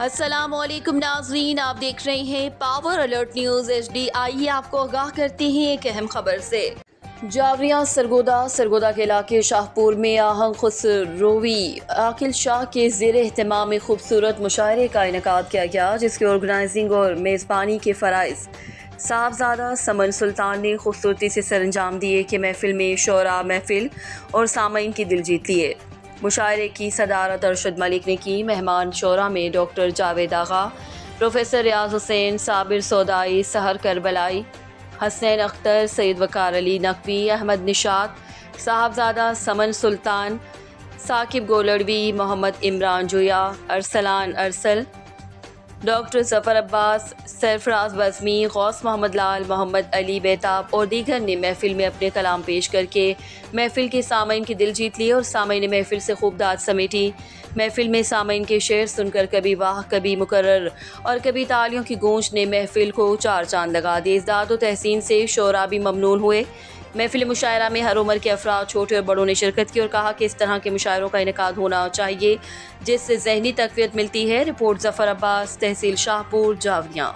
अस्सलामुअलैकुम नाज़रीन, आप देख रहे हैं पावर अलर्ट न्यूज़ HD। आइए आपको आगाह करते हैं एक अहम खबर से। जावरिया सरगोदा के इलाके शाहपुर में आहंग खुसरोवी आकिल शाह के ज़ेर एहतमाम खूबसूरत मुशायरे का इनेकाद किया गया, जिसकी ऑर्गेनाइजिंग और मेज़बानी के फ़राइज़ साहबजादा समन सुल्तान ने खूबसूरती से सरअंजाम दिए कि महफिल में शोरा महफिल और सामईन की दिल जीत लिए। मुशायरे की सदारत अरशद मलिक ने की। मेहमान शोरा में डॉक्टर जावेद आगा, प्रोफेसर रियाज हुसैन, साबिर सौदाई, सहर करबलाई, हसनैन अख्तर, सैयद वकार अली नकवी, अहमद निशात, साहबजादा समन सुल्तान, साकिब गोलड़वी, मोहम्मद इमरान जुया, अरसलान अरसल, डॉक्टर जफ़र अब्बास, सरफराज बज़मी, गौस मोहम्मद लाल, मोहम्मद अली बेताब और दीगर ने महफिल में अपने कलाम पेश करके महफिल के सामईन की दिल जीत ली और सामईन महफिल से खूब दाद समेटी। महफिल में सामईन के शेर सुनकर कभी वाह, कभी मुकर्रर और कभी तालियों की गूंज ने महफिल को चार चांद लगा दिए। इस दाद व तहसीन से शोरा भी ममनून हुए। महफिल मुशायरा में हर उम्र के अफराद, छोटे और बड़ों ने शिरकत की और कहा कि इस तरह के मुशायरों का इनेकाद होना चाहिए, जिससे ज़हनी तक़वियत मिलती है। रिपोर्ट ज़फ़र अब्बास, तहसील शाहपुर, जावरिया।